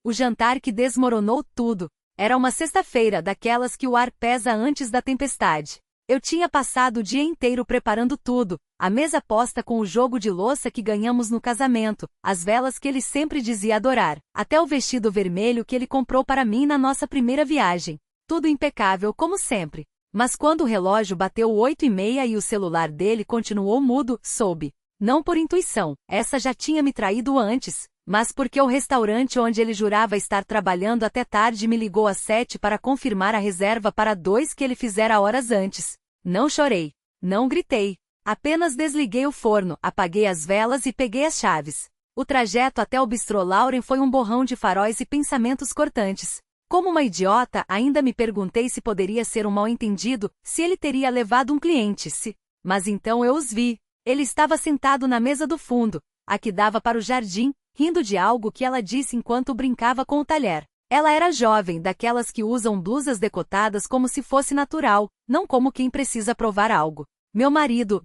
O jantar que desmoronou tudo. Era uma sexta-feira daquelas que o ar pesa antes da tempestade. Eu tinha passado o dia inteiro preparando tudo, a mesa posta com o jogo de louça que ganhamos no casamento, as velas que ele sempre dizia adorar, até o vestido vermelho que ele comprou para mim na nossa primeira viagem. Tudo impecável como sempre. Mas quando o relógio bateu 8h30 e o celular dele continuou mudo, soube. Não por intuição, essa já tinha me traído antes, mas porque o restaurante onde ele jurava estar trabalhando até tarde me ligou às 7 para confirmar a reserva para 2 que ele fizera horas antes. Não chorei. Não gritei. Apenas desliguei o forno, apaguei as velas e peguei as chaves. O trajeto até o bistrô Lauren foi um borrão de faróis e pensamentos cortantes. Como uma idiota, ainda me perguntei se poderia ser um mal-entendido, se ele teria levado um cliente, se... Mas então eu os vi. Ele estava sentado na mesa do fundo, a que dava para o jardim, rindo de algo que ela disse enquanto brincava com o talher. Ela era jovem, daquelas que usam blusas decotadas como se fosse natural, não como quem precisa provar algo. Meu marido,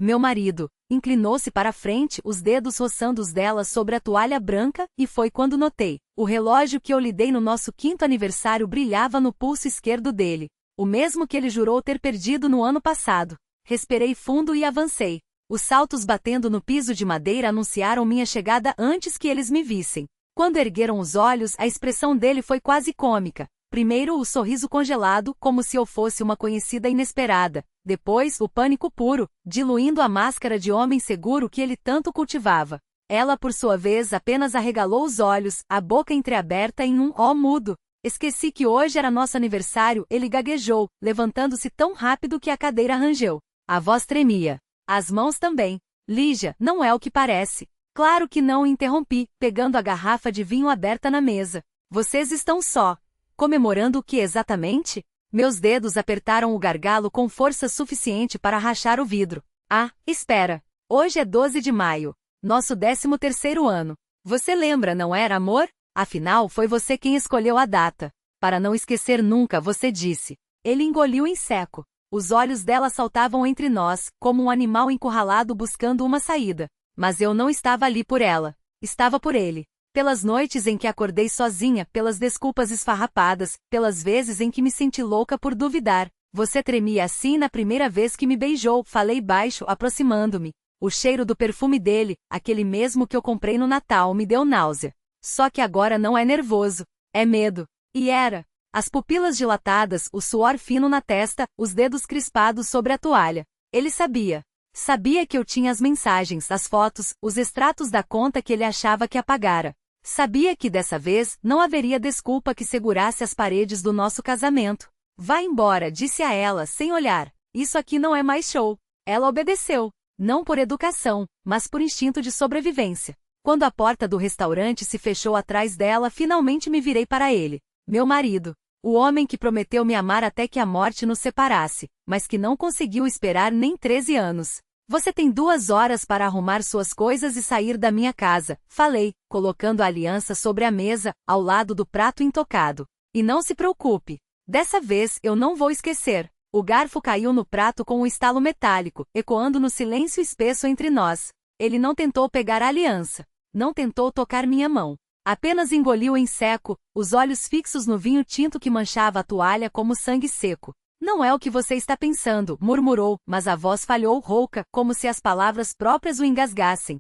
inclinou-se para a frente, os dedos roçando os dela sobre a toalha branca, e foi quando notei. O relógio que eu lhe dei no nosso 5º aniversário brilhava no pulso esquerdo dele, o mesmo que ele jurou ter perdido no ano passado. Respirei fundo e avancei. Os saltos batendo no piso de madeira anunciaram minha chegada antes que eles me vissem. Quando ergueram os olhos, a expressão dele foi quase cômica. Primeiro o sorriso congelado, como se eu fosse uma conhecida inesperada. Depois, o pânico puro, diluindo a máscara de homem seguro que ele tanto cultivava. Ela, por sua vez, apenas arregalou os olhos, a boca entreaberta em um ó mudo. Esqueci que hoje era nosso aniversário, ele gaguejou, levantando-se tão rápido que a cadeira rangeu. A voz tremia. As mãos também. Lígia, não é o que parece. Claro que não, interrompi, pegando a garrafa de vinho aberta na mesa. Vocês estão só. Comemorando o que exatamente? Meus dedos apertaram o gargalo com força suficiente para rachar o vidro. Ah, espera. Hoje é 12 de maio. Nosso 13º ano. Você lembra, não era, amor? Afinal, foi você quem escolheu a data. Para não esquecer nunca, você disse. Ele engoliu em seco. Os olhos dela saltavam entre nós, como um animal encurralado buscando uma saída. Mas eu não estava ali por ela. Estava por ele. Pelas noites em que acordei sozinha, pelas desculpas esfarrapadas, pelas vezes em que me senti louca por duvidar. Você tremia assim na primeira vez que me beijou, falei baixo, aproximando-me. O cheiro do perfume dele, aquele mesmo que eu comprei no Natal, me deu náusea. Só que agora não é nervoso, é medo. E era. As pupilas dilatadas, o suor fino na testa, os dedos crispados sobre a toalha. Ele sabia. Sabia que eu tinha as mensagens, as fotos, os extratos da conta que ele achava que apagara. Sabia que dessa vez não haveria desculpa que segurasse as paredes do nosso casamento. Vá embora, disse a ela, sem olhar. Isso aqui não é mais show. Ela obedeceu. Não por educação, mas por instinto de sobrevivência. Quando a porta do restaurante se fechou atrás dela, finalmente me virei para ele. Meu marido. O homem que prometeu me amar até que a morte nos separasse, mas que não conseguiu esperar nem 13 anos. Você tem 2 horas para arrumar suas coisas e sair da minha casa, falei, colocando a aliança sobre a mesa, ao lado do prato intocado. E não se preocupe. Dessa vez eu não vou esquecer. O garfo caiu no prato com um estalo metálico, ecoando no silêncio espesso entre nós. Ele não tentou pegar a aliança. Não tentou tocar minha mão. Apenas engoliu em seco, os olhos fixos no vinho tinto que manchava a toalha como sangue seco. Não é o que você está pensando, murmurou, mas a voz falhou rouca, como se as palavras próprias o engasgassem.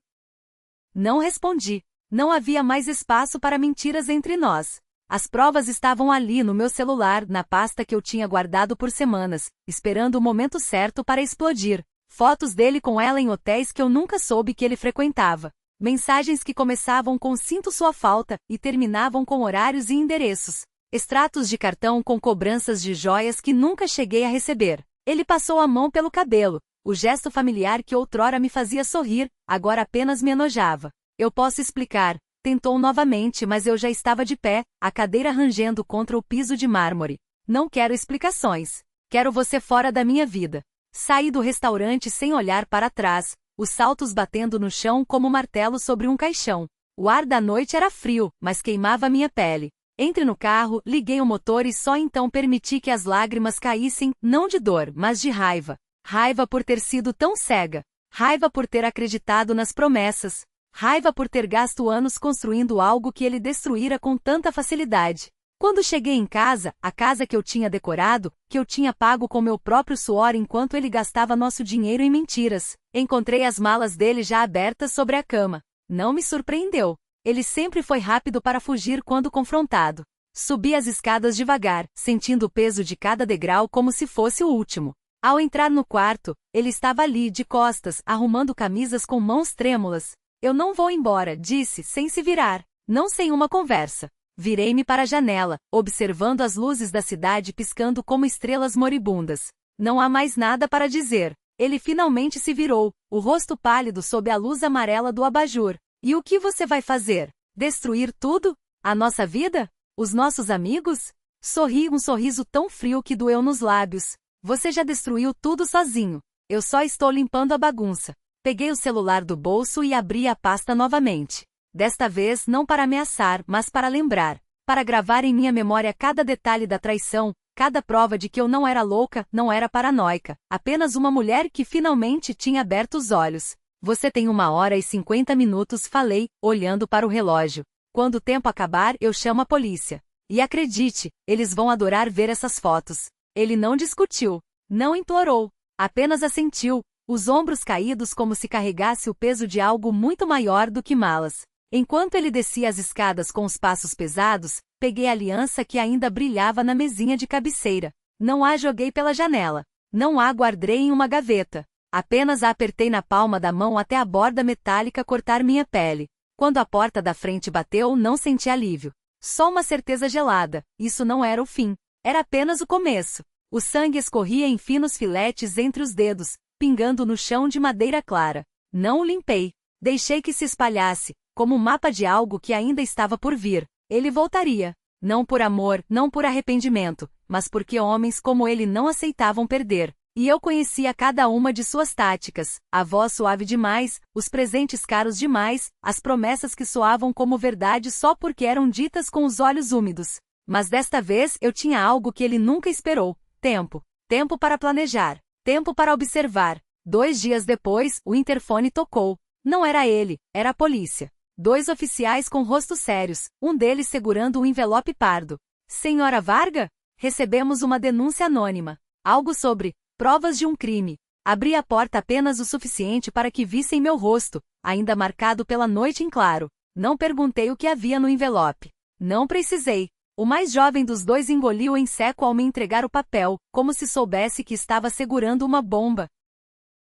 Não respondi. Não havia mais espaço para mentiras entre nós. As provas estavam ali no meu celular, na pasta que eu tinha guardado por semanas, esperando o momento certo para explodir. Fotos dele com ela em hotéis que eu nunca soube que ele frequentava. Mensagens que começavam com "sinto sua falta" e terminavam com horários e endereços. Extratos de cartão com cobranças de joias que nunca cheguei a receber. Ele passou a mão pelo cabelo. O gesto familiar que outrora me fazia sorrir, agora apenas me enojava. Eu posso explicar. Tentou novamente, mas eu já estava de pé, a cadeira rangendo contra o piso de mármore. Não quero explicações. Quero você fora da minha vida. Saí do restaurante sem olhar para trás, os saltos batendo no chão como martelo sobre um caixão. O ar da noite era frio, mas queimava minha pele. Entrei no carro, liguei o motor e só então permiti que as lágrimas caíssem, não de dor, mas de raiva. Raiva por ter sido tão cega. Raiva por ter acreditado nas promessas. Raiva por ter gasto anos construindo algo que ele destruíra com tanta facilidade. Quando cheguei em casa, a casa que eu tinha decorado, que eu tinha pago com meu próprio suor enquanto ele gastava nosso dinheiro em mentiras, encontrei as malas dele já abertas sobre a cama. Não me surpreendeu. Ele sempre foi rápido para fugir quando confrontado. Subi as escadas devagar, sentindo o peso de cada degrau como se fosse o último. Ao entrar no quarto, ele estava ali, de costas, arrumando camisas com mãos trêmulas. Eu não vou embora, disse, sem se virar. Não sem uma conversa. Virei-me para a janela, observando as luzes da cidade piscando como estrelas moribundas. Não há mais nada para dizer. Ele finalmente se virou, o rosto pálido sob a luz amarela do abajur. E o que você vai fazer? Destruir tudo? A nossa vida? Os nossos amigos? Sorri um sorriso tão frio que doeu nos lábios. Você já destruiu tudo sozinho. Eu só estou limpando a bagunça. Peguei o celular do bolso e abri a pasta novamente. Desta vez não para ameaçar, mas para lembrar. Para gravar em minha memória cada detalhe da traição, cada prova de que eu não era louca, não era paranoica. Apenas uma mulher que finalmente tinha aberto os olhos. Você tem 1h50, falei, olhando para o relógio. Quando o tempo acabar, eu chamo a polícia. E acredite, eles vão adorar ver essas fotos. Ele não discutiu, não implorou, apenas assentiu, os ombros caídos como se carregasse o peso de algo muito maior do que malas. Enquanto ele descia as escadas com os passos pesados, peguei a aliança que ainda brilhava na mesinha de cabeceira. Não a joguei pela janela. Não a guardei em uma gaveta. Apenas a apertei na palma da mão até a borda metálica cortar minha pele. Quando a porta da frente bateu, não senti alívio. Só uma certeza gelada. Isso não era o fim. Era apenas o começo. O sangue escorria em finos filetes entre os dedos, pingando no chão de madeira clara. Não o limpei. Deixei que se espalhasse, como um mapa de algo que ainda estava por vir. Ele voltaria. Não por amor, não por arrependimento, mas porque homens como ele não aceitavam perder. E eu conhecia cada uma de suas táticas, a voz suave demais, os presentes caros demais, as promessas que soavam como verdade só porque eram ditas com os olhos úmidos. Mas desta vez eu tinha algo que ele nunca esperou. Tempo. Tempo para planejar. Tempo para observar. 2 dias depois, o interfone tocou. Não era ele, era a polícia. 2 oficiais com rostos sérios, um deles segurando um envelope pardo. Senhora Varga? Recebemos uma denúncia anônima. Algo sobre provas de um crime. Abri a porta apenas o suficiente para que vissem meu rosto, ainda marcado pela noite em claro. Não perguntei o que havia no envelope. Não precisei. O mais jovem dos 2 engoliu em seco ao me entregar o papel, como se soubesse que estava segurando uma bomba.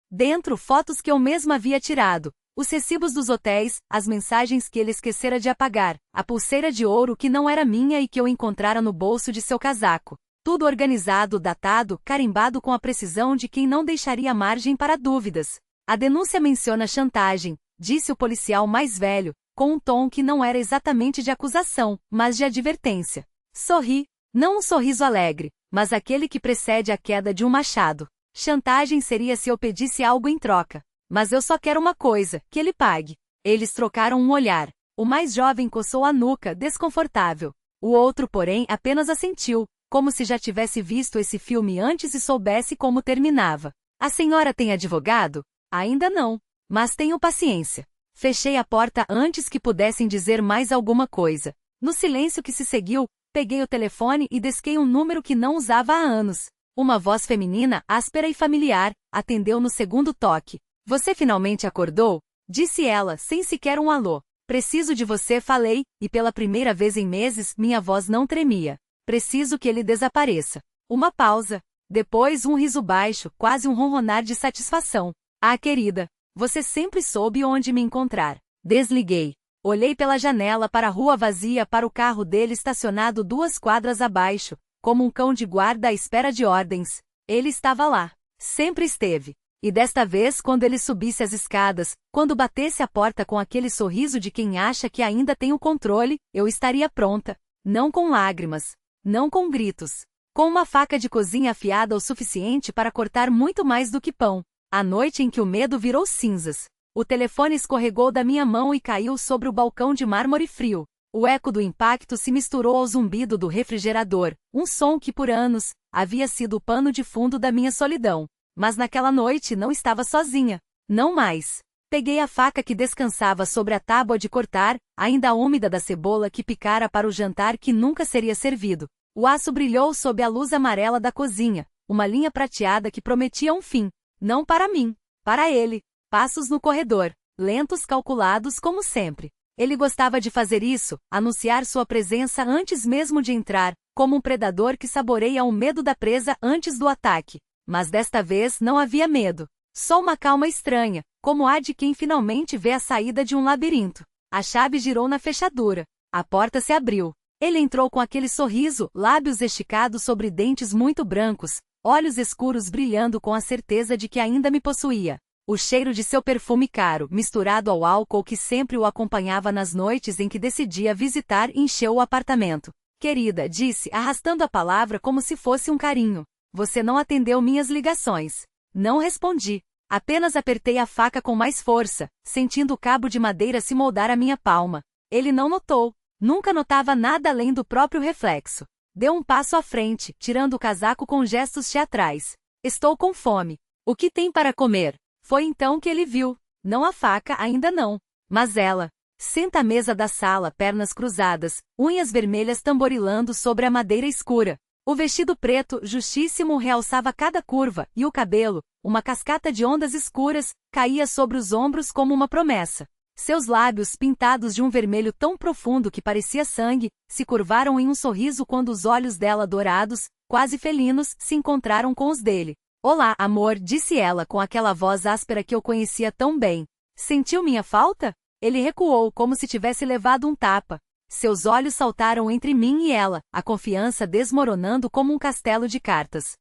Dentro, fotos que eu mesma havia tirado, os recibos dos hotéis, as mensagens que ele esquecera de apagar, a pulseira de ouro que não era minha e que eu encontrara no bolso de seu casaco. Tudo organizado, datado, carimbado com a precisão de quem não deixaria margem para dúvidas. A denúncia menciona chantagem, disse o policial mais velho, com um tom que não era exatamente de acusação, mas de advertência. Sorri, não um sorriso alegre, mas aquele que precede a queda de um machado. Chantagem seria se eu pedisse algo em troca. Mas eu só quero uma coisa, que ele pague. Eles trocaram um olhar. O mais jovem coçou a nuca, desconfortável. O outro, porém, apenas assentiu, como se já tivesse visto esse filme antes e soubesse como terminava. A senhora tem advogado? Ainda não. Mas tenho paciência. Fechei a porta antes que pudessem dizer mais alguma coisa. No silêncio que se seguiu, peguei o telefone e disquei um número que não usava há anos. Uma voz feminina, áspera e familiar, atendeu no segundo toque. Você finalmente acordou? Disse ela, sem sequer um alô. Preciso de você, falei, e pela primeira vez em meses, minha voz não tremia. Preciso que ele desapareça. Uma pausa. Depois um riso baixo, quase um ronronar de satisfação. Ah, querida, você sempre soube onde me encontrar. Desliguei. Olhei pela janela para a rua vazia para o carro dele estacionado 2 quadras abaixo, como um cão de guarda à espera de ordens. Ele estava lá. Sempre esteve. E desta vez, quando ele subisse as escadas, quando batesse a porta com aquele sorriso de quem acha que ainda tem o controle, eu estaria pronta. Não com lágrimas. Não com gritos. Com uma faca de cozinha afiada o suficiente para cortar muito mais do que pão. A noite em que o medo virou cinzas. O telefone escorregou da minha mão e caiu sobre o balcão de mármore frio. O eco do impacto se misturou ao zumbido do refrigerador, um som que por anos havia sido o pano de fundo da minha solidão. Mas naquela noite não estava sozinha. Não mais. Peguei a faca que descansava sobre a tábua de cortar, ainda úmida da cebola que picara para o jantar que nunca seria servido. O aço brilhou sob a luz amarela da cozinha, uma linha prateada que prometia um fim. Não para mim, para ele. Passos no corredor, lentos, calculados como sempre. Ele gostava de fazer isso, anunciar sua presença antes mesmo de entrar, como um predador que saboreia o medo da presa antes do ataque. Mas desta vez não havia medo. Só uma calma estranha, como a de quem finalmente vê a saída de um labirinto. A chave girou na fechadura. A porta se abriu. Ele entrou com aquele sorriso, lábios esticados sobre dentes muito brancos, olhos escuros brilhando com a certeza de que ainda me possuía. O cheiro de seu perfume caro, misturado ao álcool que sempre o acompanhava nas noites em que decidia visitar, encheu o apartamento. Querida, disse, arrastando a palavra como se fosse um carinho. Você não atendeu minhas ligações. Não respondi. Apenas apertei a faca com mais força, sentindo o cabo de madeira se moldar à minha palma. Ele não notou. Nunca notava nada além do próprio reflexo. Deu um passo à frente, tirando o casaco com gestos teatrais. Estou com fome. O que tem para comer? Foi então que ele viu. Não a faca, ainda não. Mas ela. Senta à mesa da sala, pernas cruzadas, unhas vermelhas tamborilando sobre a madeira escura. O vestido preto, justíssimo, realçava cada curva, e o cabelo, uma cascata de ondas escuras, caía sobre os ombros como uma promessa. Seus lábios, pintados de um vermelho tão profundo que parecia sangue, se curvaram em um sorriso quando os olhos dela dourados, quase felinos, se encontraram com os dele. Olá, amor, disse ela com aquela voz áspera que eu conhecia tão bem. Sentiu minha falta? Ele recuou como se tivesse levado um tapa. Seus olhos saltaram entre mim e ela, a confiança desmoronando como um castelo de cartas.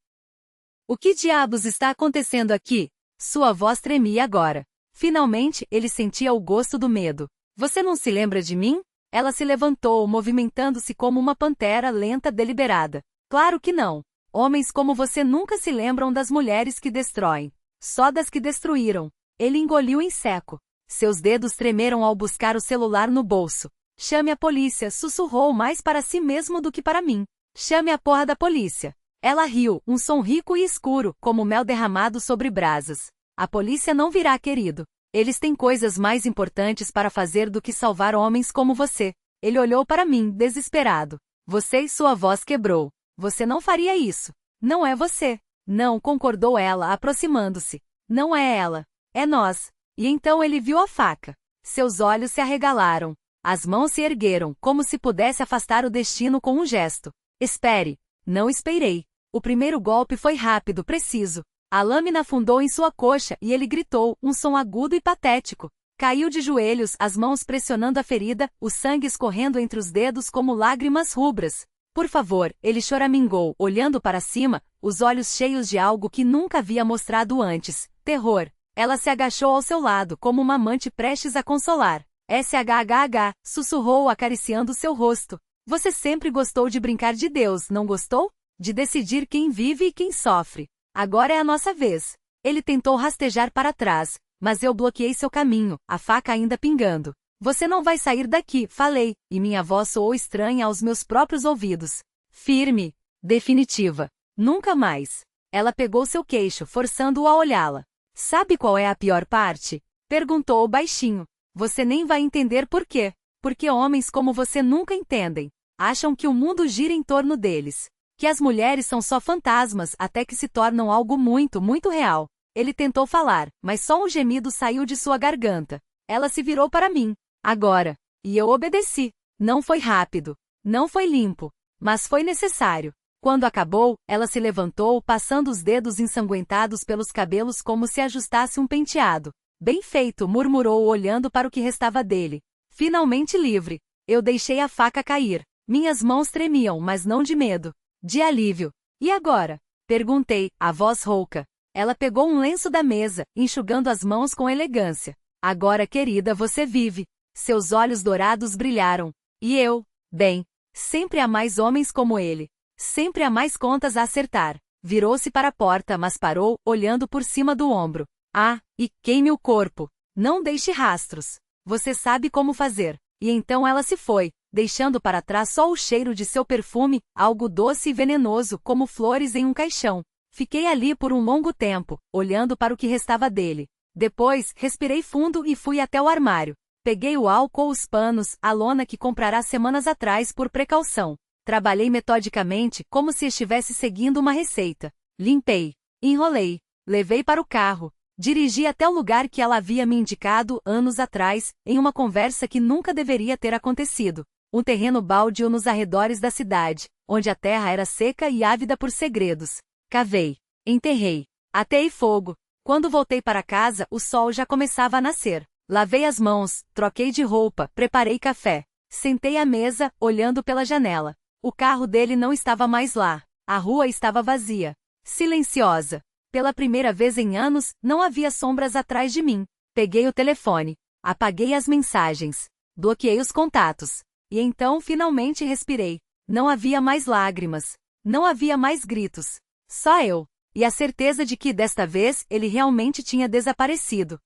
O que diabos está acontecendo aqui? Sua voz tremia agora. Finalmente, ele sentia o gosto do medo. Você não se lembra de mim? Ela se levantou, movimentando-se como uma pantera lenta deliberada. Claro que não. Homens como você nunca se lembram das mulheres que destroem. Só das que destruíram. Ele engoliu em seco. Seus dedos tremeram ao buscar o celular no bolso. Chame a polícia, sussurrou mais para si mesmo do que para mim. Chame a porra da polícia. Ela riu, um som rico e escuro, como mel derramado sobre brasas. A polícia não virá, querido. Eles têm coisas mais importantes para fazer do que salvar homens como você. Ele olhou para mim, desesperado. Você e sua voz quebrou. Você não faria isso. Não é você. Não, concordou ela, aproximando-se. Não é ela. É nós. E então ele viu a faca. Seus olhos se arregalaram. As mãos se ergueram, como se pudesse afastar o destino com um gesto. Espere. Não esperei. O primeiro golpe foi rápido, preciso. A lâmina afundou em sua coxa e ele gritou, um som agudo e patético. Caiu de joelhos, as mãos pressionando a ferida, o sangue escorrendo entre os dedos como lágrimas rubras. Por favor, ele choramingou, olhando para cima, os olhos cheios de algo que nunca havia mostrado antes. Terror. Ela se agachou ao seu lado, como uma amante prestes a consolar. SHHH, sussurrou acariciando seu rosto. Você sempre gostou de brincar de Deus, não gostou? De decidir quem vive e quem sofre. Agora é a nossa vez. Ele tentou rastejar para trás, mas eu bloqueei seu caminho, a faca ainda pingando. Você não vai sair daqui, falei, e minha voz soou estranha aos meus próprios ouvidos. Firme. Definitiva. Nunca mais. Ela pegou seu queixo, forçando-o a olhá-la. Sabe qual é a pior parte? Perguntou baixinho. Você nem vai entender por quê. Porque homens como você nunca entendem. Acham que o mundo gira em torno deles. Que as mulheres são só fantasmas até que se tornam algo muito, muito real. Ele tentou falar, mas só um gemido saiu de sua garganta. Ela se virou para mim. Agora. E eu obedeci. Não foi rápido. Não foi limpo. Mas foi necessário. Quando acabou, ela se levantou, passando os dedos ensanguentados pelos cabelos como se ajustasse um penteado. Bem feito, murmurou olhando para o que restava dele. Finalmente livre. Eu deixei a faca cair. Minhas mãos tremiam, mas não de medo. De alívio. E agora? Perguntei, a voz rouca. Ela pegou um lenço da mesa, enxugando as mãos com elegância. Agora, querida, você vive. Seus olhos dourados brilharam. E eu? Bem, sempre há mais homens como ele. Sempre há mais contas a acertar. Virou-se para a porta, mas parou, olhando por cima do ombro. Ah, e queime o corpo. Não deixe rastros. Você sabe como fazer. E então ela se foi, deixando para trás só o cheiro de seu perfume, algo doce e venenoso como flores em um caixão. Fiquei ali por um longo tempo, olhando para o que restava dele. Depois, respirei fundo e fui até o armário. Peguei o álcool, os panos, a lona que comprara semanas atrás por precaução. Trabalhei metodicamente, como se estivesse seguindo uma receita. Limpei. Enrolei. Levei para o carro. Dirigi até o lugar que ela havia me indicado anos atrás, em uma conversa que nunca deveria ter acontecido. Um terreno baldio nos arredores da cidade, onde a terra era seca e ávida por segredos. Cavei. Enterrei. Ateei fogo. Quando voltei para casa, o sol já começava a nascer. Lavei as mãos, troquei de roupa, preparei café. Sentei à mesa, olhando pela janela. O carro dele não estava mais lá. A rua estava vazia. Silenciosa. Pela primeira vez em anos, não havia sombras atrás de mim. Peguei o telefone. Apaguei as mensagens. Bloqueei os contatos. E então, finalmente respirei. Não havia mais lágrimas. Não havia mais gritos. Só eu. E a certeza de que, desta vez, ele realmente tinha desaparecido.